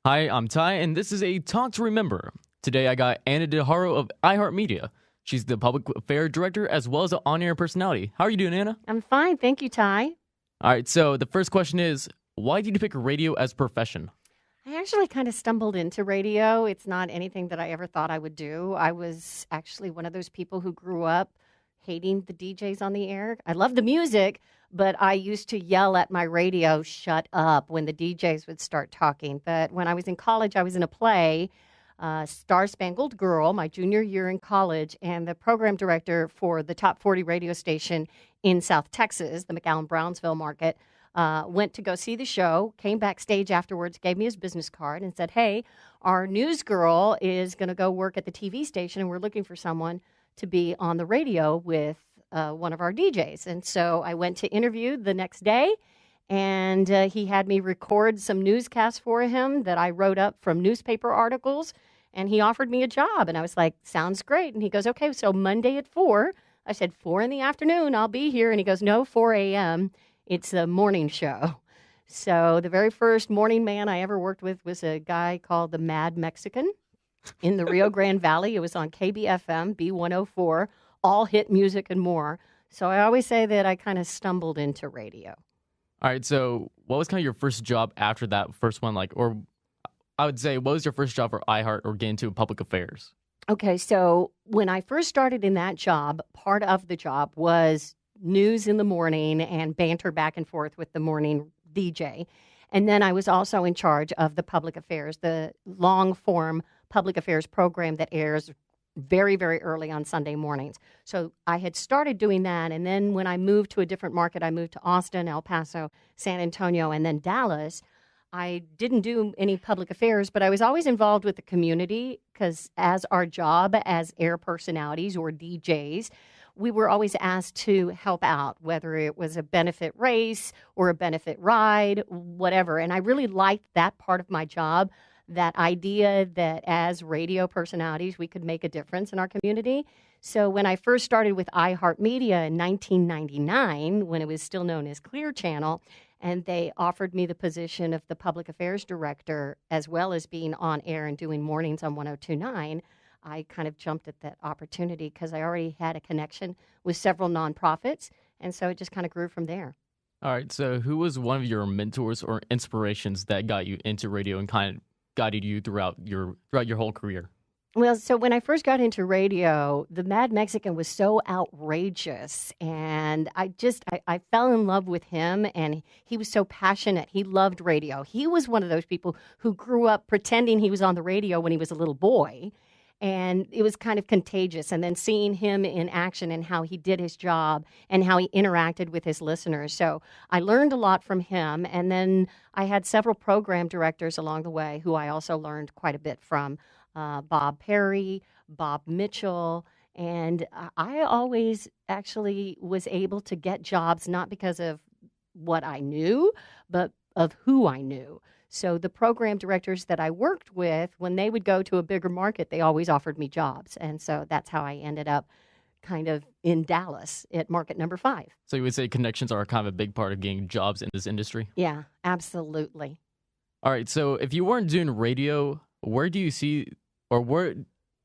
Hi, I'm Ty, and this is a Talk to Remember. Today I got Anna Haro of iHeartMedia. She's the public affairs director as well as an on-air personality. How are you doing, Anna? I'm fine. Thank you, Ty. All right, so the first question is, why did you pick radio as a profession? I actually kind of stumbled into radio. It's not anything that I ever thought I would do. I was actually one of those people who grew up hating the DJs on the air. I love the music, but I used to yell at my radio, shut up, when the DJs would start talking. But when I was in college, I was in a play, Star Spangled Girl, my junior year in college, and the program director for the top 40 radio station in South Texas, the McAllen-Brownsville market, went to go see the show, came backstage afterwards, gave me his business card, and said, hey, our news girl is going to go work at the TV station, and we're looking for someone to be on the radio with one of our DJs. And so I went to interview the next day, and he had me record some newscasts for him that I wrote up from newspaper articles, and he offered me a job. And I was like, sounds great. And he goes, okay, so Monday at 4. I said, 4 in the afternoon, I'll be here. And he goes, no, 4 a.m. It's a morning show. So the very first morning man I ever worked with was a guy called the Mad Mexican in the Rio Grande Valley. It was on KBFM, B104, all hit music and more. So I always say that I kind of stumbled into radio. All right, so what was kind of your first job after that first one, or I would say, what was your first job for iHeart or get into public affairs? Okay, so when I first started in that job, part of the job was news in the morning and banter back and forth with the morning DJ. And then I was also in charge of the public affairs, the long form public affairs program that airs very, very early on Sunday mornings. So I had started doing that. And then when I moved to a different market, I moved to Austin, El Paso, San Antonio, and then Dallas. I didn't do any public affairs, but I was always involved with the community because as our job as air personalities or DJs, we were always asked to help out, whether it was a benefit race or a benefit ride, whatever. And I really liked that part of my job, that idea that as radio personalities, we could make a difference in our community. So when I first started with iHeartMedia in 1999, when it was still known as Clear Channel, and they offered me the position of the public affairs director, as well as being on air and doing mornings on 1029, I kind of jumped at that opportunity because I already had a connection with several nonprofits, and so it just kind of grew from there. All right, so who was one of your mentors or inspirations that got you into radio and kind of guided you throughout your whole career? Well, so when I first got into radio, the Mad Mexican was so outrageous, and I fell in love with him, and he was so passionate. He loved radio. He was one of those people who grew up pretending he was on the radio when he was a little boy, and it was kind of contagious. And then seeing him in action and how he did his job and how he interacted with his listeners. So I learned a lot from him, and then I had several program directors along the way who I also learned quite a bit from. Bob Perry, Bob Mitchell, and I always actually was able to get jobs not because of what I knew, but of who I knew. So the program directors that I worked with, when they would go to a bigger market, they always offered me jobs. And so that's how I ended up kind of in Dallas at market number 5. So you would say connections are kind of a big part of getting jobs in this industry? Yeah, absolutely. All right, so if you weren't doing radio, where do you see, or where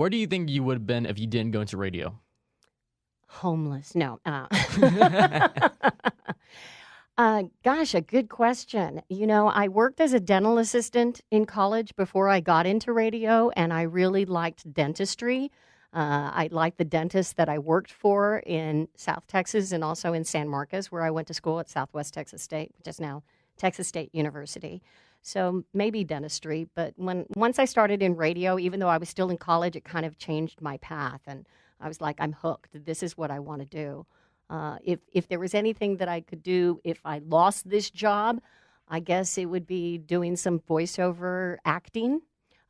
do you think you would have been if you didn't go into radio? Homeless. No. Gosh, a good question. You know, I worked as a dental assistant in college before I got into radio, and I really liked dentistry. I liked the dentist that I worked for in South Texas and also in San Marcos, where I went to school at Southwest Texas State, which is now Texas State University. So maybe dentistry. But once I started in radio, even though I was still in college, it kind of changed my path. And I was like, I'm hooked. This is what I want to do. If there was anything that I could do if I lost this job, I guess it would be doing some voiceover acting,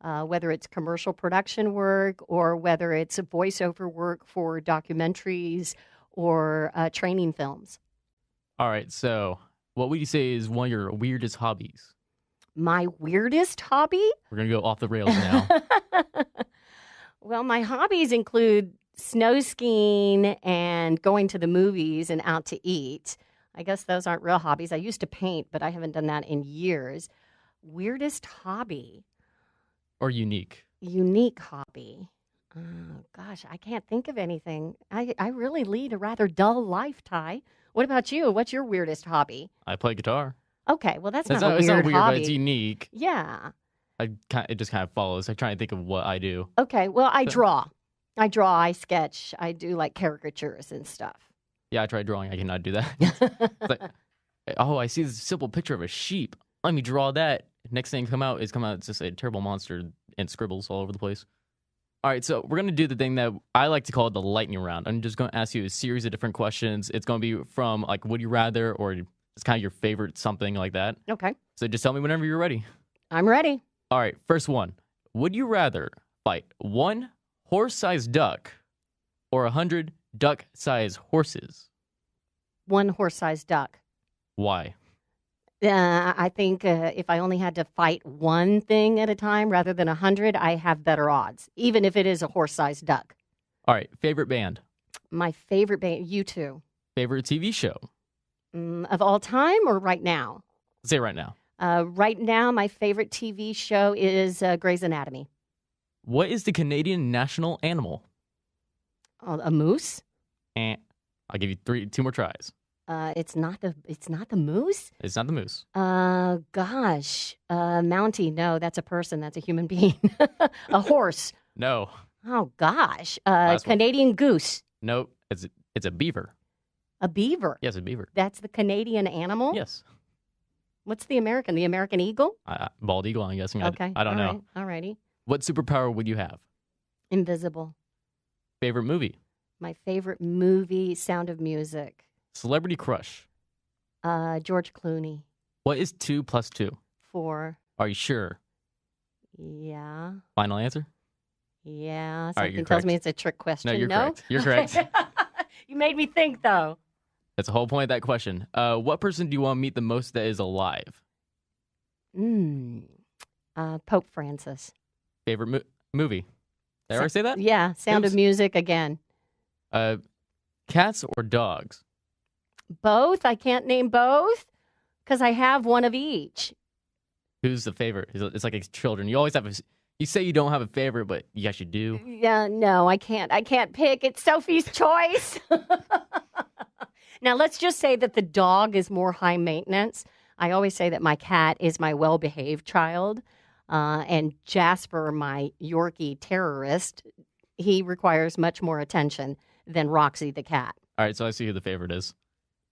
whether it's commercial production work or whether it's voiceover work for documentaries or training films. All right, so what would you say is one of your weirdest hobbies? My weirdest hobby? We're going to go off the rails now. Well, my hobbies include snow skiing and going to the movies and out to eat. I guess those aren't real hobbies. I used to paint, but I haven't done that in years. Weirdest hobby? or unique? Unique hobby. Oh, gosh, I can't think of anything. I really lead a rather dull life, Ty. What about you? What's your weirdest hobby? I play guitar. Okay, well, that's It's not a not, it's not weird weird, but it's hobby. unique. Yeah. It just kind of follows. I try and think of what I do. Okay, well, I So, draw. I sketch. I do like caricatures and stuff. yeah, I tried drawing. I cannot do that. It's like, oh, I see this simple picture of a sheep. Let me draw that. Next thing come out, it's just a terrible monster and scribbles all over the place. All right, so we're going to do the thing that I like to call the lightning round. I'm just going to ask you a series of different questions. It's going to be from, like, would you rather, or it's kind of your favorite, something like that. Okay, So just tell me whenever you're ready. I'm ready. All right, first one. Would you rather fight one horse-sized duck or 100 duck-sized horses? One horse-sized duck. Why? I think if I only had to fight one thing at a time rather than 100, I have better odds, even if it is a horse-sized duck. All right, favorite band? My favorite band, U2. Favorite TV show? Of all time or right now? Say right now. Right now, my favorite TV show is Grey's Anatomy. What is the Canadian national animal? Oh, a moose? I'll give you two more tries. It's not the moose. It's not the moose. Gosh, Mountie. No, that's a person. That's a human being. A horse. No. Oh gosh, Last one. Canadian goose. Nope. It's a beaver. A beaver. Yes, a beaver. That's the Canadian animal. Yes. What's the American? The American eagle. Bald eagle, I'm guessing. Okay. I don't know. All righty. What superpower would you have? Invisible. Favorite movie? My favorite movie, Sound of Music. Celebrity crush? George Clooney. What is 2 plus 2? 4. Are you sure? Yeah. Final answer? Yeah. All right, Something you're tells correct. me it's a trick question. No, you're no? correct. You're correct. You made me think, though. That's the whole point of that question. What person do you want to meet the most that is alive? Pope Francis. Favorite movie? Did I already say that? Yeah. Sound Oops. of Music again. Cats or dogs? Both? I can't name both because I have one of each. Who's the favorite? It's like children. You always have you say you don't have a favorite, but you actually do. Yeah, no, I can't. I can't pick. It's Sophie's choice. Now, let's just say that the dog is more high maintenance. I always say that my cat is my well-behaved child. And Jasper, my Yorkie terrorist, he requires much more attention than Roxy the cat. All right, so I see who the favorite is.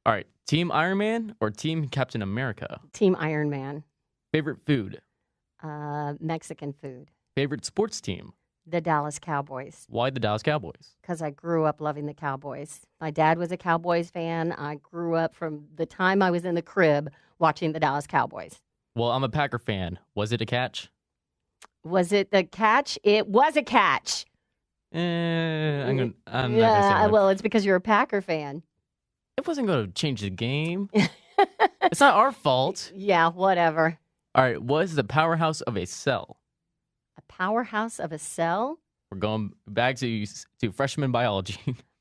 All right, Team Iron Man or Team Captain America? Team Iron Man. Favorite food? Mexican food. Favorite sports team? The Dallas Cowboys. Why the Dallas Cowboys? Because I grew up loving the Cowboys. My dad was a Cowboys fan. I grew up from the time I was in the crib watching the Dallas Cowboys. Well, I'm a Packer fan. Was it a catch? Was it the catch? It was a catch. I'm not gonna say Yeah, that. well, it's because you're a Packer fan. It wasn't going to change the game. It's not our fault. Yeah, whatever. All right, what is the powerhouse of a cell? A powerhouse of a cell? We're going back to freshman biology.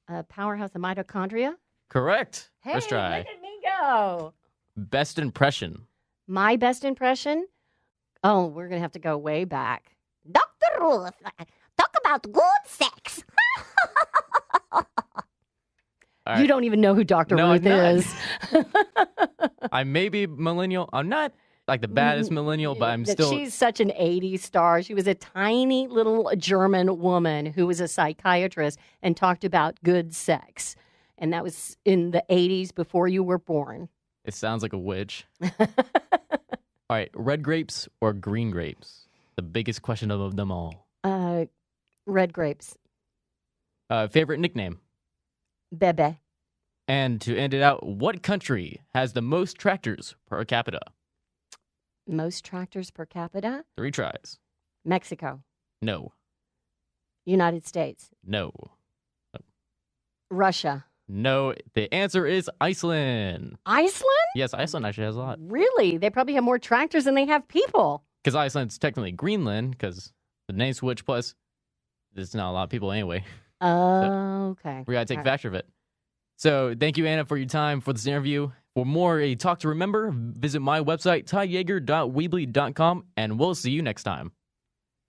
A powerhouse of mitochondria? Correct. Hey, First try. look at me go. Best impression. My best impression? Oh, we're going to have to go way back. Dr. Ruth, talk about good sex. All right. You don't even know who Dr. No, Ruth I'm is. I may be millennial. I'm not like the baddest millennial, but I'm still. She's such an 80s star. She was a tiny little German woman who was a psychiatrist and talked about good sex. And that was in the 80s before you were born. It sounds like a witch. All right, red grapes or green grapes? The biggest question of them all. Red grapes. Favorite nickname? Bebe. And to end it out, what country has the most tractors per capita? Most tractors per capita? 3 tries. Mexico. No. United States. No. Russia. No. The answer is Iceland. Iceland? Yes, Iceland actually has a lot. Really? They probably have more tractors than they have people. Because Iceland's technically Greenland, because the name switch, plus there's not a lot of people anyway. Okay. We got to take All right. factor of it. So thank you, Anna, for your time for this interview. For more A Talk to Remember, visit my website, tyyeager.weebly.com, and we'll see you next time.